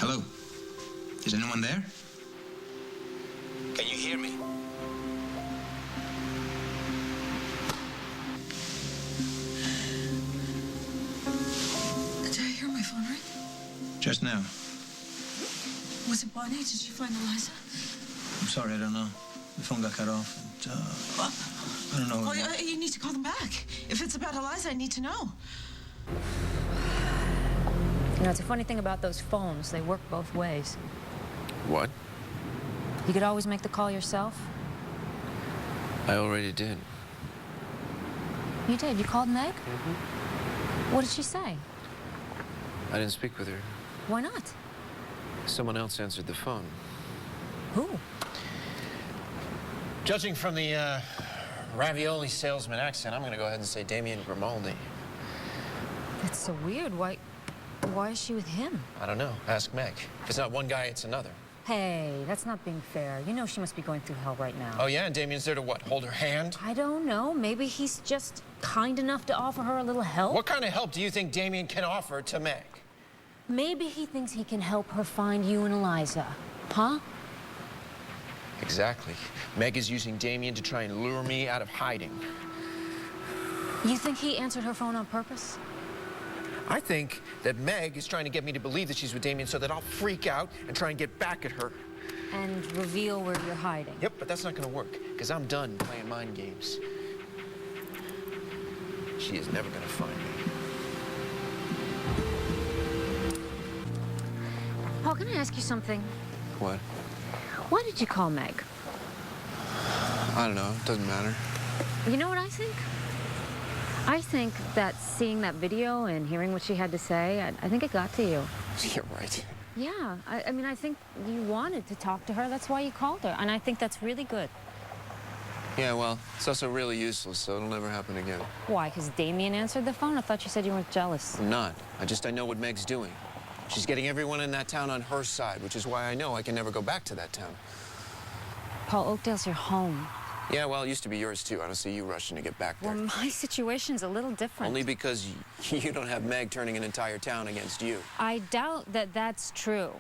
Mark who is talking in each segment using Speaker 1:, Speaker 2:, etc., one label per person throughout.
Speaker 1: Hello? Is anyone there? Can you hear me?
Speaker 2: Did I hear my phone ring?
Speaker 1: Just now.
Speaker 2: Was it Bonnie? Did she find Eliza?
Speaker 1: I'm sorry, I don't know. The phone got cut off, and, I don't know.
Speaker 2: Well, you need to call them back. If it's about Eliza, I need to know.
Speaker 3: You know, it's a funny thing about those phones. They work both ways.
Speaker 4: What?
Speaker 3: You could always make the call yourself.
Speaker 4: I already did.
Speaker 3: You did? You called Meg?
Speaker 4: Mm-hmm.
Speaker 3: What did she say?
Speaker 4: I didn't speak with her.
Speaker 3: Why not?
Speaker 4: Someone else answered the phone.
Speaker 3: Who?
Speaker 4: Judging from the ravioli salesman accent, I'm going to go ahead and say Damien Grimaldi.
Speaker 3: That's so weird. Why is she with him?
Speaker 4: I don't know. Ask Meg. If it's not one guy, it's another.
Speaker 3: Hey, that's not being fair. You know she must be going through hell right now.
Speaker 4: Oh, yeah? And Damien's there to what? Hold her hand?
Speaker 3: I don't know. Maybe he's just kind enough to offer her a little help.
Speaker 4: What kind of help do you think Damien can offer to Meg?
Speaker 3: Maybe he thinks he can help her find you and Eliza. Huh?
Speaker 4: Exactly. Meg is using Damien to try and lure me out of hiding.
Speaker 3: You think he answered her phone on purpose?
Speaker 4: I think that Meg is trying to get me to believe that she's with Damien so that I'll freak out and try and get back at her.
Speaker 3: And reveal where you're hiding.
Speaker 4: Yep, but that's not going to work, because I'm done playing mind games. She is never going to find me.
Speaker 3: Paul, can I ask you something?
Speaker 4: What?
Speaker 3: Why did you call Meg?
Speaker 4: I don't know. It doesn't matter.
Speaker 3: You know what I think? I think that seeing that video and hearing what she had to say, I think it got to you.
Speaker 4: You're right.
Speaker 3: Yeah, I mean, I think you wanted to talk to her. That's why you called her. And I think that's really good.
Speaker 4: Yeah, well, it's also really useless, so it'll never happen again.
Speaker 3: Why? Because Damien answered the phone? I thought you said you weren't jealous.
Speaker 4: I'm not. I know what Meg's doing. She's getting everyone in that town on her side, which is why I know I can never go back to that town.
Speaker 3: Paul, Oakdale's your home.
Speaker 4: Yeah, well, it used to be yours, too. I don't see you rushing to get back there.
Speaker 3: Well, my situation's a little different.
Speaker 4: Only because you don't have Meg turning an entire town against you.
Speaker 3: I doubt that that's true.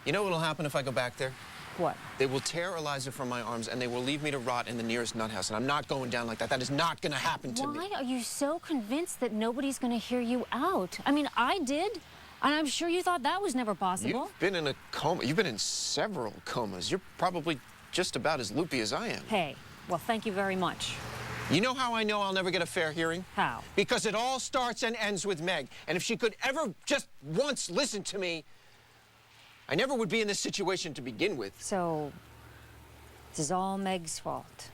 Speaker 4: You know what'll happen if I go back there?
Speaker 3: What?
Speaker 4: They will tear Eliza from my arms, and they will leave me to rot in the nearest nut house. And I'm not going down like that. That is not going to happen to me.
Speaker 3: Why are you so convinced that nobody's going to hear you out? I mean, I did, and I'm sure you thought that was never possible.
Speaker 4: You've been in a coma. You've been in several comas. You're probably just about as loopy as I am.
Speaker 3: Hey, well, thank you very much.
Speaker 4: You know how I know I'll never get a fair hearing?
Speaker 3: How?
Speaker 4: Because it all starts and ends with Meg. And if she could ever just once listen to me, I never would be in this situation to begin with.
Speaker 3: So, this is all Meg's fault.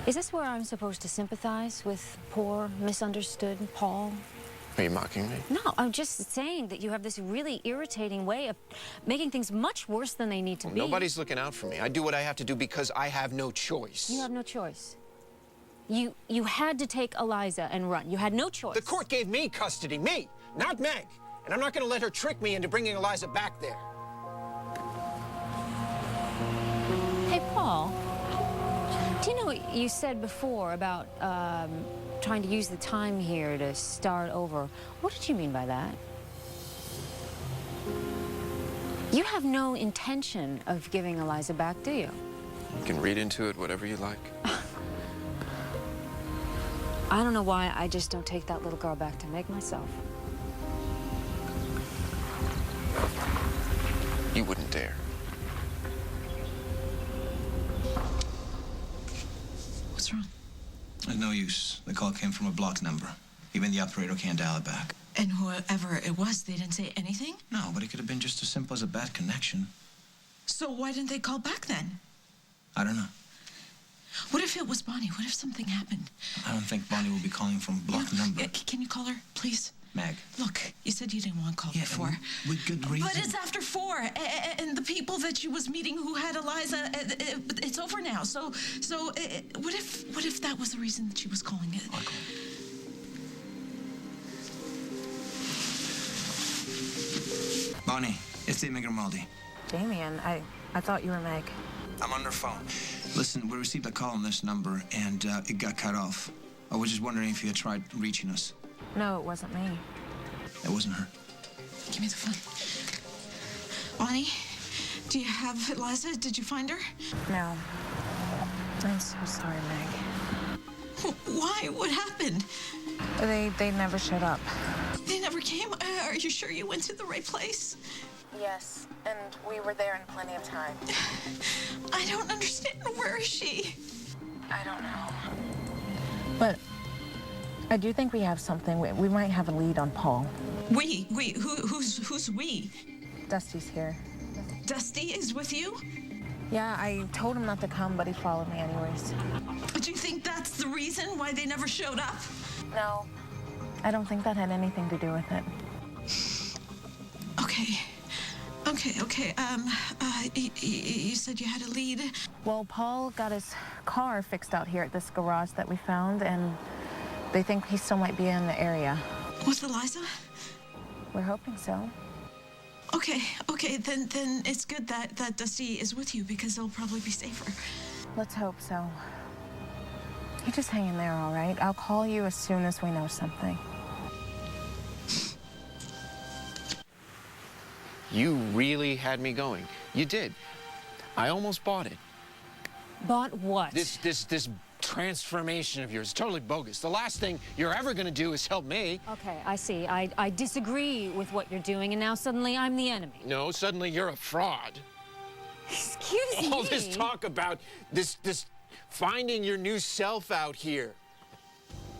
Speaker 3: Is this where I'm supposed to sympathize with poor, misunderstood Paul?
Speaker 4: Are you mocking me?
Speaker 3: No, I'm just saying that you have this really irritating way of making things much worse than they need to be.
Speaker 4: Nobody's looking out for me. I do what I have to do because I have no choice.
Speaker 3: You have no choice. You had to take Eliza and run. You had no choice.
Speaker 4: The court gave me custody, me, not Meg. And I'm not going to let her trick me into bringing Eliza back there.
Speaker 3: Hey, Paul, do you know what you said before about trying to use the time here to start over? What did you mean by that? You have no intention of giving Eliza back, do you?
Speaker 4: You can read into it whatever you like.
Speaker 3: I don't know why I just don't take that little girl back to Meg myself.
Speaker 4: You wouldn't dare.
Speaker 2: What's wrong?
Speaker 1: There's no use. The call came from a blocked number. Even the operator can't dial it back.
Speaker 2: And whoever it was, they didn't say anything?
Speaker 1: No, but it could have been just as simple as a bad connection.
Speaker 2: So why didn't they call back then?
Speaker 1: I don't know.
Speaker 2: What if it was Bonnie? What if something happened?
Speaker 1: I don't think Bonnie will be calling from a blocked number.
Speaker 2: Can you call her, please?
Speaker 1: Meg.
Speaker 2: Look, you said you didn't want to call before.
Speaker 1: With good reason.
Speaker 2: But it's after 4, and the people that she was meeting who had Eliza, it's over now. So what if that was the reason that she was calling it?
Speaker 1: I'll call. Bonnie, it's Damien Grimaldi.
Speaker 3: Damien, I thought you were Meg.
Speaker 1: I'm on her phone. Listen, we received a call on this number, and it got cut off. I was just wondering if you had tried reaching us.
Speaker 3: No, it wasn't me.
Speaker 1: It wasn't her.
Speaker 2: Give me the phone. Bonnie, do you have Eliza? Did you find her?
Speaker 5: No. I'm so sorry, Meg.
Speaker 2: Why? What happened?
Speaker 5: They never showed up.
Speaker 2: They never came? Are you sure you went to the right place?
Speaker 5: Yes, and we were there in plenty of time.
Speaker 2: I don't understand. Where is she?
Speaker 5: I don't know. But I do think we have something. We might have a lead on Paul.
Speaker 2: Who's we?
Speaker 5: Dusty's here.
Speaker 2: Dusty is with you?
Speaker 5: Yeah, I told him not to come, but he followed me anyways.
Speaker 2: Do you think that's the reason why they never showed up?
Speaker 5: No, I don't think that had anything to do with it.
Speaker 2: Okay. You said you had a lead?
Speaker 5: Well, Paul got his car fixed out here at this garage that we found, and they think he still might be in the area.
Speaker 2: With Eliza?
Speaker 5: We're hoping so.
Speaker 2: Okay, then it's good that Dusty is with you because they'll probably be safer.
Speaker 5: Let's hope so. You just hang in there, all right? I'll call you as soon as we know something.
Speaker 4: You really had me going. You did. I almost bought it.
Speaker 3: Bought what?
Speaker 4: This transformation of yours is totally bogus. The last thing you're ever gonna do is help me.
Speaker 3: Okay, I see. I disagree with what you're doing, and now suddenly I'm the enemy.
Speaker 4: No, suddenly you're a fraud.
Speaker 3: Excuse me.
Speaker 4: All this talk about this finding your new self out here.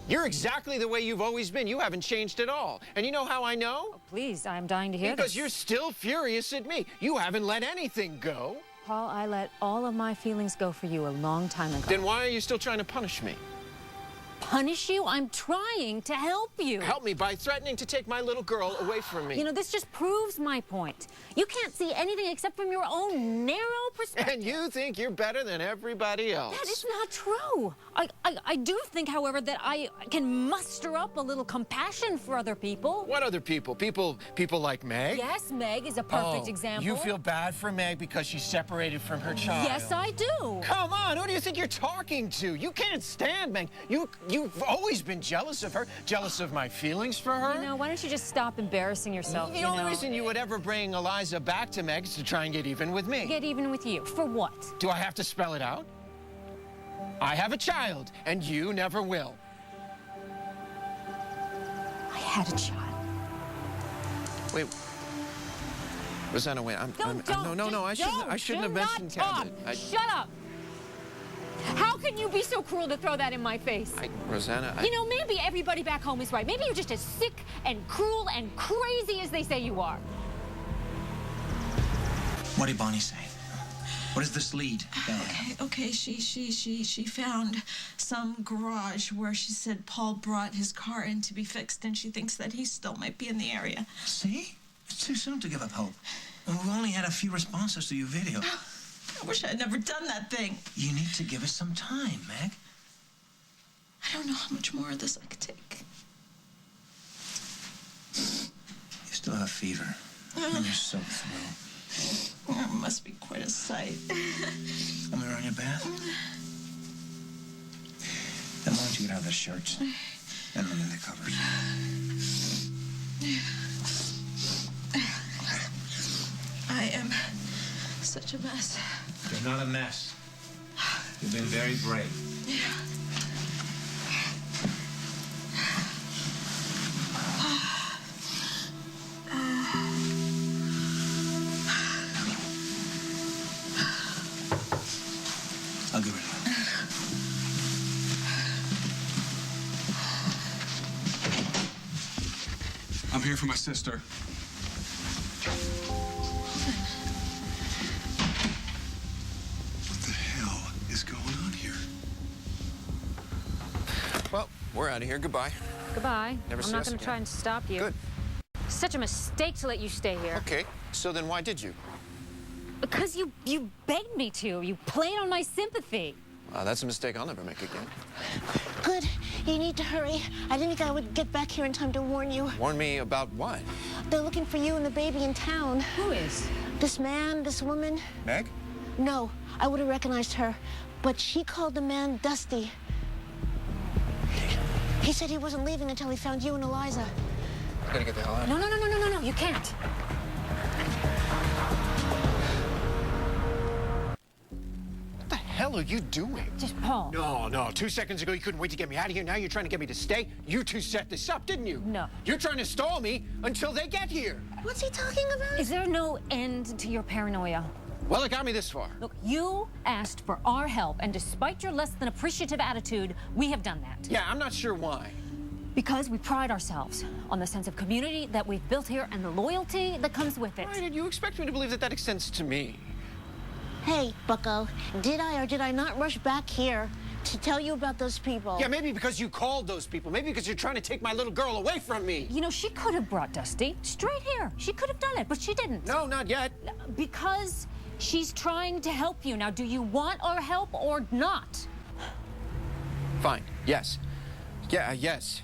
Speaker 4: You're exactly the way you've always been. You haven't changed at all. And you know how I know?
Speaker 3: Oh, please, I'm dying to hear
Speaker 4: Because
Speaker 3: this.
Speaker 4: you're still furious at me. You haven't let anything go.
Speaker 3: Paul, I let all of my feelings go for you a long time ago.
Speaker 4: Then why are you still trying to punish me?
Speaker 3: Punish you? I'm trying to help you.
Speaker 4: Help me by threatening to take my little girl away from me.
Speaker 3: You know, this just proves my point. You can't see anything except from your own narrow perspective.
Speaker 4: And you think you're better than everybody else.
Speaker 3: That is not true. I do think, however, that I can muster up a little compassion for other people.
Speaker 4: What other people? People like Meg?
Speaker 3: Yes, Meg is a perfect example.
Speaker 4: You feel bad for Meg because she's separated from her child.
Speaker 3: Yes, I do.
Speaker 4: Come on, who do you think you're talking to? You can't stand Meg. You've always been jealous of her, jealous of my feelings for her.
Speaker 3: You know, why don't you just stop embarrassing yourself?
Speaker 4: The only reason you would ever bring Eliza back to Meg is to try and get even with me.
Speaker 3: Get even with you. For what?
Speaker 4: Do I have to spell it out? I have a child, and you never will.
Speaker 3: I had a child.
Speaker 4: Wait. Rosanna, wait. I shouldn't have mentioned Kevin.
Speaker 3: Shut up. How can you be so cruel to throw that in my face?
Speaker 4: Rosanna,
Speaker 3: You know, maybe everybody back home is right. Maybe you're just as sick and cruel and crazy as they say you are.
Speaker 1: What did Bonnie say? What is this lead?
Speaker 2: Okay. She found some garage where she said Paul brought his car in to be fixed, and she thinks that he still might be in the area.
Speaker 1: See? It's too soon to give up hope. And we've only had a few responses to your video.
Speaker 2: I wish I had never done that thing.
Speaker 1: You need to give us some time, Meg.
Speaker 2: I don't know how much more of this I could take.
Speaker 1: You still have fever. And you're soaked through.
Speaker 2: It must be quite a sight.
Speaker 1: Want me around your bath? Then why don't you get out of the shirts and lay in the covers?
Speaker 2: I am such a mess.
Speaker 1: You're not a mess. You've been very brave. I'll get rid of it.
Speaker 6: I'm here for my sister. What the hell is going on here?
Speaker 4: Well, we're out of here. Goodbye.
Speaker 3: Goodbye.
Speaker 4: Never
Speaker 3: I'm
Speaker 4: see
Speaker 3: not
Speaker 4: us
Speaker 3: going to
Speaker 4: again.
Speaker 3: try and stop you.
Speaker 4: Good.
Speaker 3: Such a mistake to let you stay here.
Speaker 4: Okay, so then why did you?
Speaker 3: Because you begged me to. You played on my sympathy.
Speaker 4: That's a mistake I'll never make again.
Speaker 7: Good. You need to hurry. I didn't think I would get back here in time to warn you.
Speaker 4: Warn me about what?
Speaker 7: They're looking for you and the baby in town.
Speaker 3: Who is?
Speaker 7: This man, this woman.
Speaker 4: Meg?
Speaker 7: No, I would have recognized her. But she called the man Dusty. He said he wasn't leaving until he found you and Eliza.
Speaker 4: I gotta get the hell out.
Speaker 3: No. you can't.
Speaker 4: What the hell are you doing?
Speaker 3: Just Paul.
Speaker 4: No. 2 seconds ago, you couldn't wait to get me out of here. Now you're trying to get me to stay. You two set this up, didn't you?
Speaker 3: No.
Speaker 4: You're trying to stall me until they get here.
Speaker 7: What's he talking about?
Speaker 3: Is there no end to your paranoia?
Speaker 4: Well, it got me this far.
Speaker 3: Look, you asked for our help, and despite your less than appreciative attitude, we have done that.
Speaker 4: Yeah, I'm not sure why.
Speaker 3: Because we pride ourselves on the sense of community that we've built here and the loyalty that comes with it.
Speaker 4: Why did you expect me to believe that that extends to me?
Speaker 7: Hey, Bucko, did I or did I not rush back here to tell you about those people?
Speaker 4: Yeah, maybe because you called those people. Maybe because you're trying to take my little girl away from me.
Speaker 3: You know, she could have brought Dusty straight here. She could have done it, but she didn't.
Speaker 4: No, not yet.
Speaker 3: Because she's trying to help you. Now, do you want our help or not?
Speaker 4: Fine. Yes. Yeah, yes.